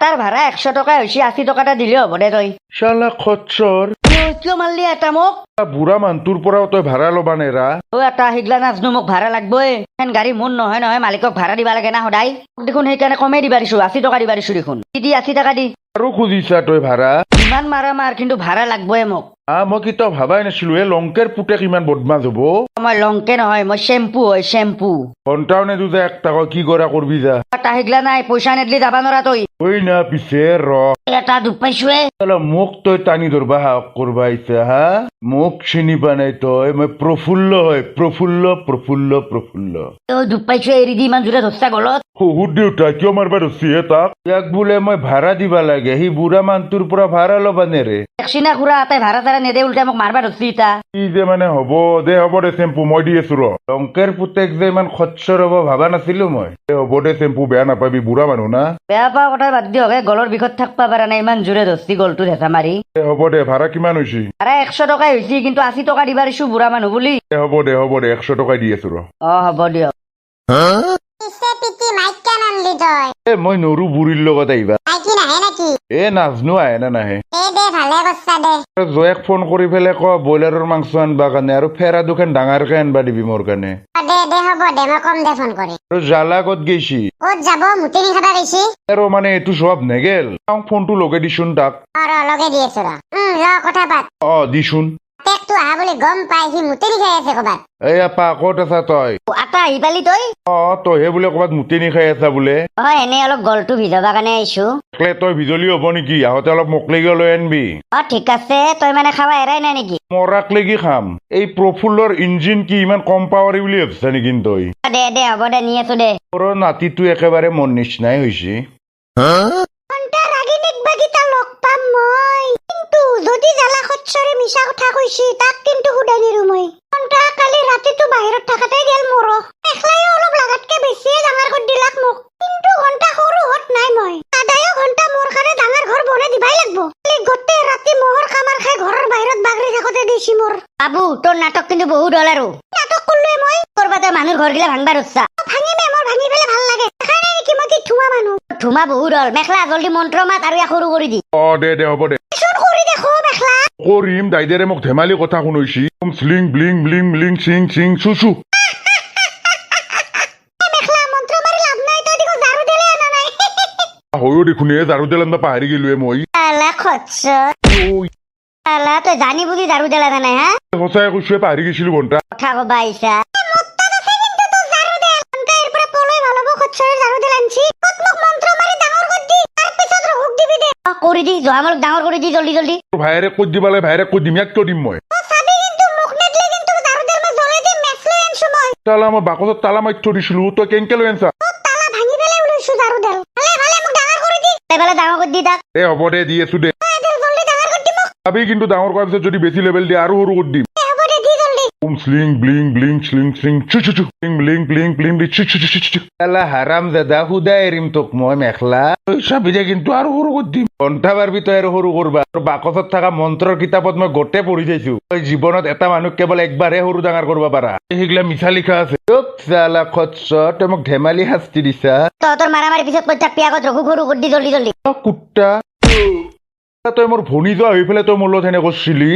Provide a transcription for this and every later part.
তার ভাড়া 100 টাকা হয়েছে, 80 টাকাটা দিলে হব দে তই। শালা খচ্চর কিয় মারলি এটা মোক? বুঢ়া মানুহটোৰ পৰাও তই ভাড়া ল'বা নেৰা? ও এটা সিগলা নাজনো, মোক ভাড়া লাগবই। এখন গাড়ী মোৰ নহয় নহয়, মালিকক ভাড়া দিবা লাগে না সদায়। দেখোন সেইকাৰণে কমেই দিবা দিছো, 80 টাকা দিবা দিছো দেখোন। দি 80 টাকা দি। আৰু খুজিছা তই ভাড়া? ইমান মাৰা মাৰ, কিন্তু ভাড়া লাগবই মোক। মই কি তই ভাবাই নাছিলো এই লংকেৰ পুতেক ইমান বদমাছ হব। মই লংকে নহয়, মই শ্যাম্পু হয় শ্যাম্পু। ঘণ্টাও নেদো যে 1 টাকা কি কৰা কৰবি যা। এটা সিগলা নাই, পইচা নেদলি যাবা নৰা তই। ঐ না পিছে এটা দুখ পাইছোৱে। মোক তই টানি ধৰবা সাহস কৰবা আহিছা হা? মোক চিনি পা নাই তই? মই প্ৰফুল্ল হয়, প্ৰফুল্ল প্ৰফুল্ল প্ৰফুল্ল। তই দুখ পাইছো, এৰি দি ইমান জোৰে ধৰছা গলত। শহুৰ দেউতা কিয় মাৰবা ধৰছি হে তাক? ইয়াক বোলে মই ভাড়া দিবা লাগে, সি বুঢ়া মানুহটোৰ পৰা ভাড়া ল'বা নেৰে। একচিনা খুৰা তাই ভাড়া চাড়া নেদে, উল্টা মোক মাৰবা ধৰছি ইতা। কি যে মানে হ'ব দে চেম্পু মই দি আছো ৰ। লংকেৰ পুতেক যে ইমান খচ্চৰ হ'ব ভাবা নাছিলো মই। হ'ব দে চেম্পু, বেয়া নাপাবি, বুঢ়া মানুহ না। বেয়া পোৱা কথা বাদ দিয়ক, গলৰ বিষত থাকবা পাৰা নাই, ইমান জোৰে ধৰছি গলটো হেঁচা মাৰি। হ'ব দে, ভাড়া কিমান হৈছে? আৰে 100 টকাই হৈছে, কিন্তু 80 টকা দিবা দিছো বুঢ়া মানুহ বুলি। হ'ব দে 100 টকাই দি আছো ৰ। হ'ব দিয়ক। মই নৰু বুঢ়ীৰ লগত আহিবা। নাজনো আহে না নাহে। জয়াক ফোন কৰি পেলাই ক ব্ৰইলাৰৰ মাংস আনবা কাৰণে, আৰু ফেৰা দুখন ডাঙৰকে আনবা দিবি মোৰ কাৰণে। আৰু জালা ক'ত গৈছি? আৰু মানে এইটো সব নেগেল। ফোনটো লগে দিছোন তাক। দিছোন। এয়া পা ক'ত আছা তই? আটা আহি পালি তই? তইহে বোলে ক'বাত মুতেনি খাই আছা বোলে। এনেই অলপ গলটো ভিজাবা কাৰণে আহিছো। তই ভিজলি হব নেকি? আহোঁতে অলপ মকলেগি লৈ আনবি। ঠিক আছে, তই মানে খাবা এৰাই নাই নেকি? মৰাক লেগি খাম। এই প্ৰফুল্লৰ ইঞ্জিন কি ইমান কম পাৱাৰী বুলি ভাবছা নেকি তই? দে হ'ব দে, নি আছো দে। তোৰ নাতিটো একেবাৰে মন নিচিনাই হৈছে। যদি জালা খচ্চৰে মিছা কথা কৈছি, তাক কিন্তু সুধাই নিৰু মই। ঘণ্টা কালি ৰাতিটো বাহিৰত থাকাতে গেল মোৰ। এখলাই অলপ লাগাতকে বেছিয়ে ডাঙৰ কৰি দিলাক মোক। কিন্তু ঘণ্টা সৰু হত নাই মই। দাদায়ো ঘণ্টা মোৰ কাৰণে ডাঙৰ ঘৰ বনাই দিবাই লাগব। গোটেই ৰাতি মহৰ কামাৰ খাই ঘৰৰ বাহিৰত বাগৰি থাকোতে দিছি মোৰ। বাবু, তোৰ নাটক কিন্তু বহুত হ'ল আৰু। নাটক কৰলোৱে মই। কৰবা তই মানুহৰ ঘৰ গিলা ভাঙবা ৰচ্ছা। ভাঙিমে, মোৰ ভাঙি পেলে ভাল লাগে। দেখা নাই নেকি মই কি ধুমা মানুহ? ধুমা বহুত হ'ল। মেখলা জলদি মন্ত্ৰ মাত আৰু ইয়াক সৰু কৰি দি। দে হ'ব দে। কৰিম দাইদেৰে মোক ধেমালি কথা শুনাইছি। শ্লিং ব্লিং ব্লিং ব্লিং চিং চিং চুচু। হয়ো দেখোন ঝাৰু দেল আনবা পাহৰি গেলোৱে মই। তই জানি বুজি ঝাৰু দেলা নাই হা? সঁচাই কৈছো পাহৰি গৈছিলো ঘণ্টা। কথা কবা আহিছা। কৰি দি জহামালক ডাঙৰ কৰি দি জলদি জলদি। ভাইৰে ক'ত দিবা লাগে, ভাইৰে ক'ত দিম, ইয়াক কিয় দিম মই? তালা মই বাকচত তালা মাৰি থৈ দিছিলো, তই কেনেকে লৈ আনছা? হ'ব দে, দি আছো দে। ভাবি কিন্তু ডাঙৰ কৰাৰ পিছত যদি বেছি লেভেল দিয়ে আৰু সৰু কৰি দিম। শ্লিং ব্লিং ব্লিং শ্লিং শ্লিং চু চু চু ব্লিং ব্লিং ব্লিং চু চু চু চু। হাৰাম দাদা সুদাই এৰিম তোক মই মেখলা। চাবি দে কিন্তু আৰু সৰু কৰি দিম। ঘণ্টা পাৰবি তই আৰু সৰু কৰবা। বাকচত থকা মন্ত্ৰৰ কিতাপত মই গোটেই পঢ়ি যাইছো। তই জীৱনত এটা মানুহ কেৱল একবাৰহে সৰু ডাঙৰ কৰবা পাৰা। সেইগিলা মিছা লিখা আছে। তই মোক ধেমালি শাস্তি দিছা। তহঁতৰ মাৰামাৰি পিছত কৈ থাকবি, আগত ৰঘু সৰু কৰি দি জলদি জলদি। কুত্তা, তই মোৰ ভনী যোৱা হৈ পেলাই তই মোৰ লগত সেনে কৰিছিলি।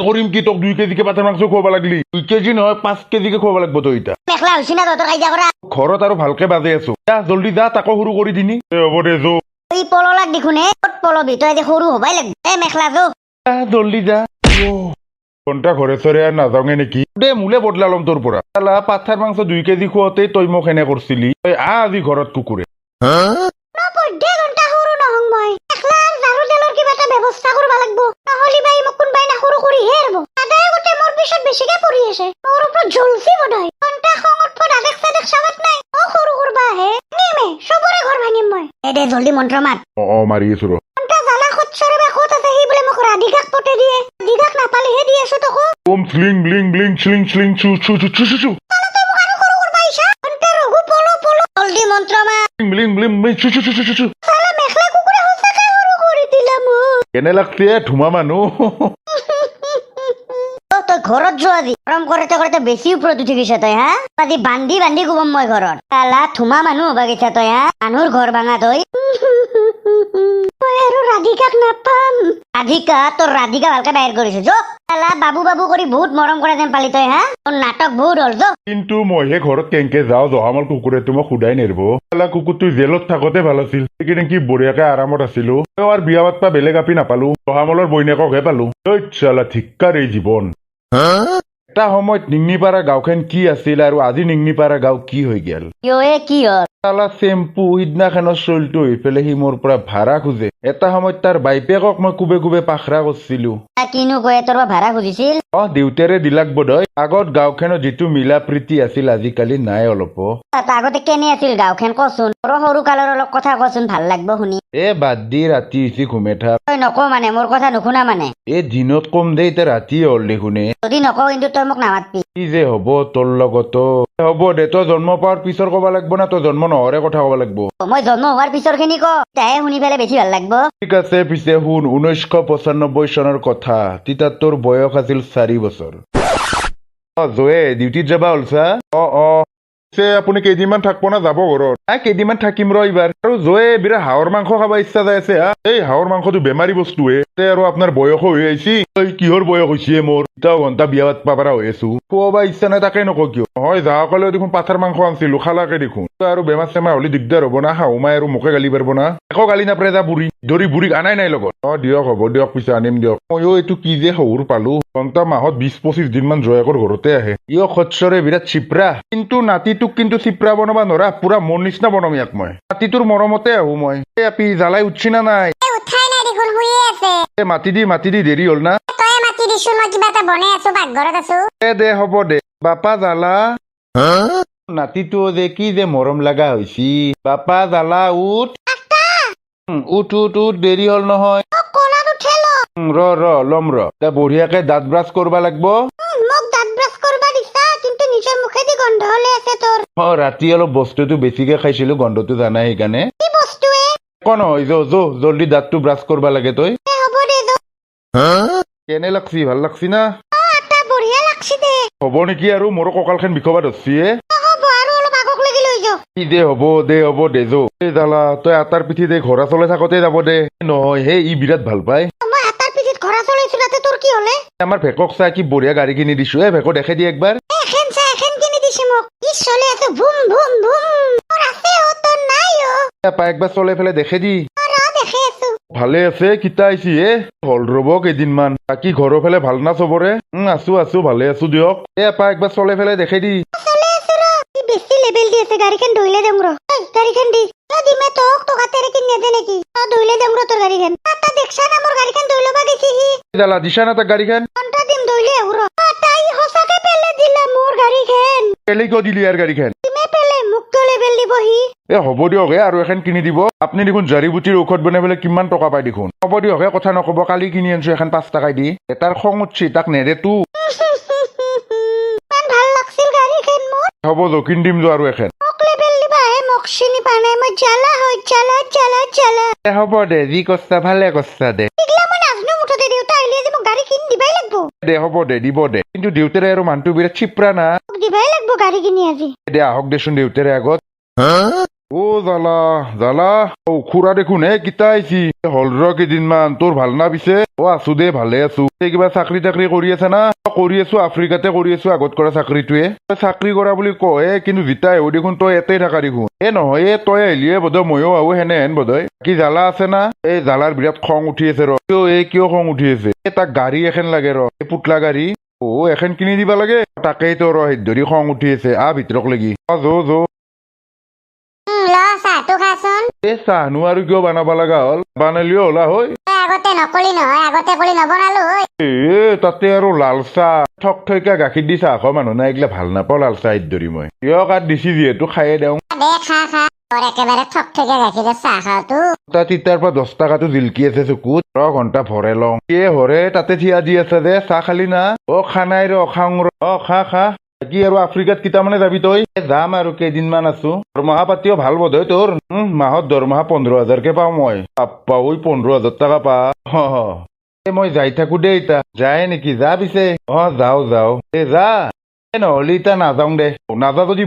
কৰিম কি, তোক 2 কেজিকে পাঠাৰ মাংস খুৱাব লাগলি। 2 কেজি নহয় 5 কেজিকে খুৱাব লাগব তই এতিয়া। মেখলা হৈছে না তহঁতৰ কাজিয়া কৰা? ঘৰত আৰু ভালকে বাজে আছো। জলদি যা, তাকো সৰু কৰি দিনি। হ'ব দে যো। এই পললাক দেখোন ক'ত পলবি, তই যে সৰু হবাই লাগব। মেখলা যো, জলদি যা। ঘণ্টা ঘৰে চৰে আৰু নাযাওঁগে নেকি? দে মোলে বদলা লম তোৰ পৰা। পাঠাৰ মাংস 2 কেজি খুৱাওঁতেই তই মোক এনে কৰিছিলি। তই আজি ঘৰত কুকুৰে। ব্যৱস্থা কৰিব লাগব, নহলে বাই মোক কোনবাই না সৰু কৰি হে আৰব। দাদাই গোটে মোৰ পিছত বেছিকে পৰি আছে, মোৰ ওপৰত জ্বলছি বধাই। ঘণ্টা খঙত ফট আদেক সাদেক চাবাত নাই। সৰু কৰবা আহে নিমে, চবৰে ঘৰ ভাঙিম মই। দে জলদি মন্ত্ৰ মাত। মাৰি আছো ৰ। ঘণ্টা জালা খচ্চৰে বা ক'ত আছে, সি বোলে মোক ৰাধিকাক পতে দিয়ে। ৰাধিকাক নাপালিহে দি আছো তোক। শ্লিং ব্লিং ব্লিং শ্লিং শ্লিং চু চু চু চু চু চু। তই মোক আৰু সৰু কৰবা আহিছা? ঘণ্টা ৰঘু পলো পলো জলদি মন্ত্ৰ মাত। ব্লিং ব্লিং ব্লিং চু চু চু চু চু। সালা মেখলা কুকুৰে সঁচাকে সৰু কৰি দিলা মোক। কেনে লাগছে ধুমা মানুহ? তই ঘৰত যোৱা আজি গৰম কৰোতে কৰোতে বেছি ওপৰত উঠি গৈছা তই হা? আজি বান্ধি বান্ধি কোবাম মই ঘৰত। ধুমা মানুহ হবা গৈছা তই হা? মানুহৰ ঘৰ ভাঙা তই। ৰাধিকা তোৰ ৰাধিকা ভালকে বাহিৰ কৰিছে যো শালা বাবু বাবু কৰি বহুত মৰম কৰা যেন পালি তই হা তোৰ নাটক বহুত হ'ল যো কিন্তু মইহে ঘৰত কেনেকে যাওঁ জহামাল কুকুৰেতো মোক সোধাই নেৰব কুকুৰটো জেলত থাকোতে ভাল আছিল সেইকেইদিন কি বঢ়িয়াকে আৰামত আছিলো আৰু বিয়া পাতবা বেলেগ আপি নাপালো জহামালৰ বৈনাককহে পালো চালা ধিক্কাৰ এই জীৱন এটা সময়ত নিংনিপাৰা গাঁওখন কি আছিল আৰু আজি নিংনিপাৰা গাঁও কি হৈ গেল কি হ'ল চালা চেম্পু সিদিনাখনৰ চলটো হৈ পেলাই সি মোৰ পৰা ভাড়া খোজে এটা সময়ত তাৰ বাইপেকক মই কোবে কোবে পাখৰা কৰিছিলো কিনো কয় তোৰ ভাড়া খুজিছিল দেউতাৰে দিলাক বোধয় আগত গাঁওখনৰ যিটো মিলা প্ৰীতি আছিল আজিকালি নাই অলপ আগতে কেনে আছিল গাঁওখন কচোন তোৰ সৰু কালৰ অলপ কথা কচোন ভাল লাগব শুনি বাদ দি ৰাতি হৈছে ঘুমে থাক তই নকওঁ মানে মোৰ কথা নুশুনা মানে দিনত কম দে এতিয়া ৰাতি হ'ল দেখোনে যদি নকওঁ কিন্তু তই মোক নামাতবি কি যে হ'ব তোৰ লগত হ'ব দে তই জন্ম পোৱাৰ পিছৰ ক'ব লাগব না তই জন্ম নহৰে কথা ক'ব লাগব মই জন্ম হোৱাৰ পিছৰ খিনি ক তাহে শুনি পেলাই বেছি ভাল লাগব ঠিক আছে পিছে শুন 1995 চনৰ কথা তেতিয়া তোৰ বয়স আছিল 4 বছৰ জয়ে ডিউটিত যাবা হলছা আপুনি কেইদিনমান থাকব না যাব ঘৰত কেইদিনমান থাকিম ৰ এইবাৰ আৰু জয়ে বিৰাট হাঁহৰ মাংস খাব ইচ্ছা যাই আছে এই হাঁহৰ মাংসটো বেমাৰী বস্তুৱে আৰু আপোনাৰ বয়স হৈ আহিছি কিহৰ বয়স হৈছে মোৰ এতিয়াও ঘণ্টা বিয়া পাতবা পাৰা হৈ আছো খুৱাবা ইচ্ছা নাই তাকে নকওঁ কিয় হয় যাওঁকালেও দেখোন পাঠাৰ মাংস আনিছিলো খালাকে দেখোন আৰু বেমাৰ চেমাৰ হলে দিগদাৰ হ'ব না শাহু মাই আৰু মোকে গালি পাৰব না একো গালি নাপাৰে যা বুঢ়ী ধৰি বুঢ়ীক আনাই নাই লগত দিয়ক হ'ব দিয়ক পিছে আনিম দিয়ক ময়ো এইটো কি যে শহুৰ পালো ঘণ্টা মাহত 20-25 দিন মান জয়াকৰ ঘৰতে আহে খচ্চৰে বিৰাট চিপৰা কিন্তু নাতিটোক কিন্তু চিপৰা বনাবা নৰা পুৰা মোৰ নিচিনা বনাম ইয়াক মই নাতিটোৰ মৰমতে আহো মই আপি জ্বালাই উঠছি না নাই মাতি দি দেৰি হ'ল না দে হ'ব দে বাপা জ্বালা নাতিটো যে কি যে মৰম লগা হৈছি বাপা জ্বালা উঠ উঠ দেৰি হ'ল নহয় ৰ লম ৰ বঢ়িয়াকে দাঁত ব্ৰাছ কৰবা লাগব ৰাতি অলপ বস্তুটো বেছিকে খাইছিলো গন্ধটো জানাই সেইকাৰণে নহয় জল্দি দাঁতটো ব্ৰাছ কৰবা লাগে তই কেনে লাগছি ভাল লাগছি না হ'ব নেকি আৰু মোৰো কঁকালখন বিষবা ধৰছি কি দে হ'ব দে জালা তই আটাৰ পিঠি দে ঘোঁৰা চলাই থাকোতে যাব দে নহয় হে ই বিৰাট ভাল পায় আমাৰ ভেকক চাই কি বঢ়িয়া গাড়ী কিনি দিছো ভেকো দেখাই দি একবাৰ একবাৰ চলাই পেলাই দেখে দি ভালে আছে কিতা আইছি হল ৰব কেইদিনমান বাকী ঘৰৰ ফালে ভাল না চবৰে আছো ভালে আছো দিয়ক একবাৰ চলাই পেলাই দেখে দি দিছা না তাক গাড়ীখন পেলে কিয় দিলি ইয়াৰ গাড়ীখন হ'ব দিয়ক আৰু এখন কিনি দিব আপুনি দেখোন জাৰি বুটিৰ ঔষধ বনাই পেলাই কিমান টকা পাই দেখোন হ'ব দিয়ক কথা নকব কালি কিনি আনছো এখন 5 টকাই দি এটাৰ খং উঠছি তাক নেদেতো হ'ব কিনি দিম আৰু এখন হ'ব দে যি কষ্টা ভালে কষ্টা দে হ'ব দে দিব দে কিন্তু দেউতাৰে আৰু মানুহটো বিৰাট চিপৰা না দে আহক দেচোন দেউতাৰে আগত জালা খুৰা দেখোন কিতা আইছি হল ৰ কেইদিনমান তোৰ ভাল না পিছে আছো দে ভালে আছো কিবা চাকৰি তাকৰি কৰি আছে না কৰি আছো আফ্ৰিকাতে কৰি আছো আগত কৰা চাকৰিটোৱে তই চাকৰি কৰা বুলি কয় কিন্তু জিতা আহো দেখোন তই এতেই থাকা দেখোন নহয় তই আহিলিয়ে বোধয় ময়ো আহো হেন বোধয় কি জ্বালা আছে না এই জ্বালাৰ বিৰাট খং উঠি আছে ৰ কিয় খং উঠি আছে তাক গাড়ী এখন লাগে ৰ পুতলা গাড়ী এখন কিনি দিবা লাগে তাকেই তো ৰ ধৰি খং উঠি আছে ভিতৰক লাগি চাহনো আৰু কিয় বনাব লগা হল বানালিও হলা হয় তাতে আৰু লাল চাহ ঠক ঠকা গাখীৰ দি চাহ খোৱা মানুহ নাই এইগিলা ভাল নাপাওঁ লাল চাহ ধৰি মই কিয় কাত দিছি যিহেতু খায়ে দেওঁ তিতাৰ পৰা 10 টকাটো জিলকি আছে চকুত ঘণ্টা ভৰে লওঁ হৰে তাতে থিয়া দি আছে যে চাহ খালি না খানাই ৰ খাওঁ ৰ খা কি আৰু আফ্ৰিকাত কিতা মানে যাবি তই যাম আৰু কেইদিনমান আছো দৰমহা পাতিও ভাল বোধ হয় তোৰ মাহত দৰমহা 15,000কে পাওঁ মই 15,000 টকা পা মই যাই থাকো দে ইতা যায় নেকি যা পিছে যাও যা নহলে ইতা নাযাওঁ দে নাযা যদি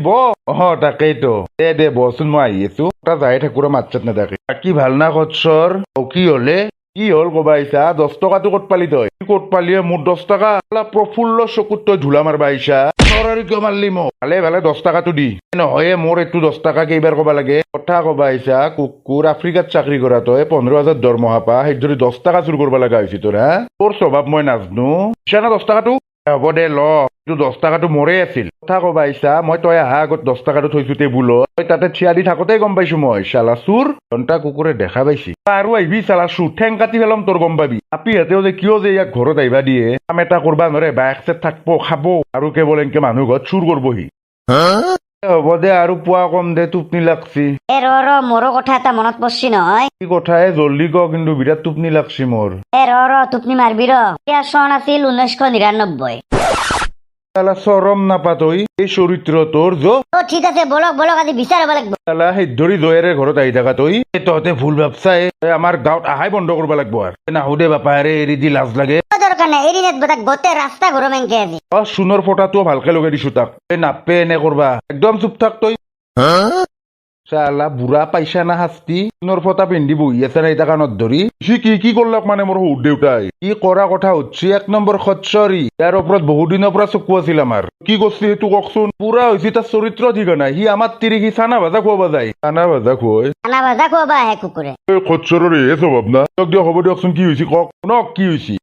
তাকেইতো দে বচোন মই আহি আছো যাই থাকো ৰ মাত চাত নাথাকে বাকী ভাল না খচ্চৰ কি হলে কি হল কবা আইছা 10 টকাটো ক'ত পালি তই কি ক'ত পালি মোৰ 10 টকা প্ৰফুল্ল চকুত তই ঝুলা মাৰবা আইছা নৰাৰি কিয় মাৰলি মোক ভালে ভালে 10 টকাটো দি নহয় মোৰ এইটো 10 টকা কেইবাৰ কবা লাগে কথা কবা আইছা কুকুৰ আফ্ৰিকাত চাকৰি কৰা তই 15,000 দৰমহা পা সেই যদি 10 টকা চুৰ কৰবা লগা হৈছে তোৰ হা তোৰ স্বভাৱ মই নাজনো ইছানা 10 টকাটো হ'ব দে ল এইটো 10 টকাটো মোৰে আছিল কথা কবা আইছা মই তই আহা আগত 10 টকাটো থৈছো টেবুলত তই তাতে থিয়া দি থাকোতেই গম পাইছো মই শালা চুৰ ঘণ্টা কুকুৰে দেখা পাইছি আৰু আহিবি শালা চুৰ ঠেং কাটি পেলাম তোৰ গম পাবি আপিহঁতেও যে কিয় যে ইয়াক ঘৰত আহিবা দিয়ে কাম এটা কৰবা নৰে বাইক চেট থাকব খাব আৰু কেৱল এনেকে মানুহ ঘৰত চুৰ কৰবহি হ'ব দে আৰু পোৱা কম দে টোপনি লাগছি এ ৰ মোৰো কথা এটা মনত পৰছি নহয় কি কথাই জল্দি ক কিন্তু বিৰাট টোপনি লাগছি মোৰ এ ৰ টোপনি মাৰবি ৰ এতিয়া চন আছিল 1999 শালা চৰম নাপা তই এই চৰিত্ৰ তোৰ অ ঠিক আছে বলক বলক আজি বিচাৰ হ'ব লাগিব শালা সেই ধৰি জয়েৰে ঘৰত আহি থাকা তই তহঁতে ভুল ভাবছাই আমাৰ গাঁৱত আহাই বন্ধ কৰিব লাগিব আৰু নাহো দে বাপা আৰে এৰি দি লাজ লাগে দৰকাৰ নাই এৰি নেট বতাক গোটেই ৰাস্তা ঘৰম এনকে আজি সোণৰ ফটাটোও ভালকে লগাই দিছো তাক নাপে এনে কৰবা একদম চুপ থাক তই চালা বুঢ়া পাইছা না শাস্তি সোণৰ ফটা পিন্ধি বহি আছে না এটা কাণত ধৰি সি কি কৰলাক মানে মোৰ সৰু দেউতাই কি কৰা কথা উঠছি 1 নম্বৰ খচ্চৰি তাৰ ওপৰত বহু দিনৰ পৰা চকু আছিল আমাৰ কি কৰছি সেইটো কওকচোন পুৰা হৈছে তাৰ চৰিত্ৰ ঠিকনা সি আমাৰ তিৰি সি চানা ভাজা খুৱাব যায় চানা ভাজা খুৱাই খানা ভাজা খুৱাবা আহে কুকুৰে খচ্চৰৰ এহে স্বভাৱ না দিয়ক হ'ব দিয়কচোন কি হৈছে কওক শুনক কি হৈছে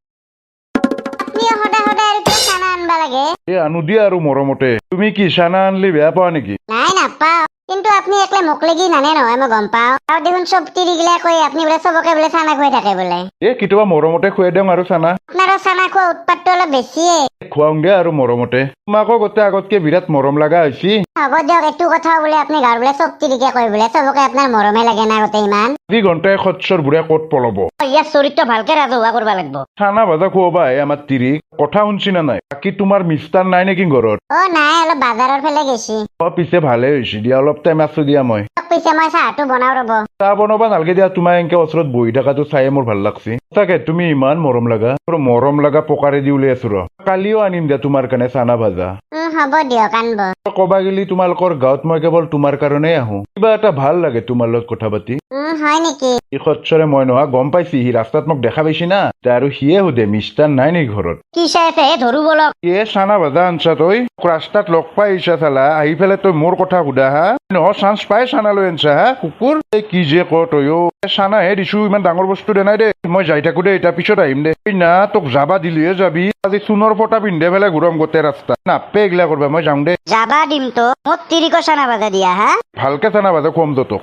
সদায় সদায় আৰু কিয় খানা আনবা লাগে আনো দিয়া আৰু মৰমতে তুমি কি চানা আনলি বেয়া পোৱা নেকি নাই নাপাও কিন্তু আপনি একলে মোক লাগি নানে নহয় মই গম পাও আৰু দেখোন চব তিৰি গিলা কৈ আপনি বোলে চবকে বোলে চানা খুৱাই থাকে বোলে কেতিয়াবা মৰমতে খুৱাই দিওঁ আৰু চানা আপনাৰো চানা খোৱা উৎপাতটো অলপ বেছিয়ে খুৱাওঁ দে আৰু মৰমতে তোমাকো গোটেই আগতকে বিৰাট মৰম লগা হৈছে হ'ব দিয়ক এইটো কথা বোলে আপনি গাঁৱৰ বোলে চব তিৰিকে কয় বোলে চবকে আপোনাৰ মৰমে লাগে না গোটেই ইমান আজি ঘণ্টাই খচ্চৰ বুঢ়া ক'ত পলাব ইয়াৰ চৰিত্ৰ ভালকে ৰাজহুৱা কৰিব লাগিব চানা ভাজা খুৱাবা আহে আমাৰ তিৰিক কথা শুনছি না নাই বাকী তোমাৰ মিষ্টাৰ নাই নেকি ঘৰত অ নাই অলপ বাজাৰৰ ফালে গেছি পিছে ভালে হৈছে দিয়া অলপ টাইম আছো দিয়া মই পিছে মই চাহটো বনাও ৰ'ব চাহ বনাবা নালাগে দিয়া তোমাৰ এনেকে ওচৰত বহি থকাটো চাই মোৰ ভাল লাগছি তাকে তুমি ইমান মৰম লগা মৰম লগা পকাৰে দি উলিয়াই আছো ৰ কালিও আনিম দিয়া তোমাৰ কাৰণে চানা ভাজা হ'ব দিয়ক আনব কবা গেলি তোমালোকৰ গাঁৱত মই কেৱল তোমাৰ কাৰণেই আহো কিবা এটা ভাল লাগে তোমাৰ লগত কথা পাতি হয় নেকি ই খচ্চৰে মই নোহোৱা গম পাইছি সি ৰাস্তাত মোক দেখা পাইছি না আৰু সিয়ে সোধে মিষ্টাৰ নাই নেকি ঘৰত কি চাইছে ধৰো বলক চানা ভাজা আনছা তই ৰাস্তাত লগ পাই আহিছা চালা আহি পেলাই তই মোৰ কথা সোধা হা নহয় চান্স পাই চানা লৈ আনছা হা কুকুৰ কি যে ক তয়ো চানাহে দিছো ইমান ডাঙৰ বস্তু দে নাই দে মই যাই থাকো দে এতিয়া পিছত আহিম দে না তোক যাবা দিলিহে যাবি আজি সোণৰ ফটা পিন্ধে পেলাই ঘূৰম গোটেই ৰাস্তা নাপে এগিলা কৰবা মই যাওঁ দে যাবা দিম তো মোক তিৰিকো চানা ভাজা দিয়া হা ভালকে চানা ভাজা খুৱাম তো তোক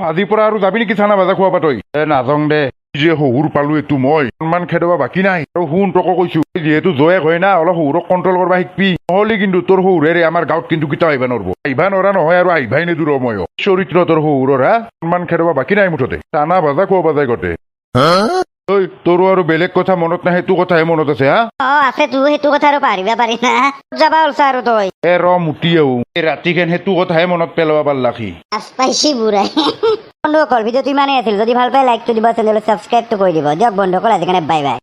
আজিৰ পৰা আৰু যাবি নেকি চানা ভাজা খুৱাবা তই নাযাওঁ দে যে শহুৰ পালো এইটো মই সন্মান খেদাবা বাকী নাই আৰু শুন তোকো কৈছো যিহেতু জয়েক হয় না অলপ শহুৰক কণ্ট্ৰল কৰবা শিকবি নহলে কিন্তু তোৰ শহুৰেৰে আমাৰ গাঁৱত কিন্তু কেতিয়াও আহিবা নৰব আহিবা নৰা নহয় আৰু আহিবাই নেদুৰ মই চৰিত্ৰ তোৰ শহুৰৰ হা সন্মান খেদাবা বাকী নাই মুঠতে চানা ভাজা খুৱাবা যায় গতে ঐ তোৰো আৰু বেলেগ কথা মনত নাই সেইটো কথাহে মনত আছে হা আছে তো সেইটো কথা আৰু পাহৰিবা পাৰি না যাবা ওলছা আৰু তই ৰ মুটি আহো ৰাতিখেন সেইটো কথাহে মনত পেলাবা পাৰলাখি আজ পাইছি বুঢ়াই বন্ধুসকল ভিডিঅ'টো ইমানেই আছিল যদি ভাল পায় লাইকটো দিব চেনেলটো ছাবস্ক্ৰাইবটো কৰি দিব দিয়ক বন্ধুসকল আজিকাৰণে বাই বাই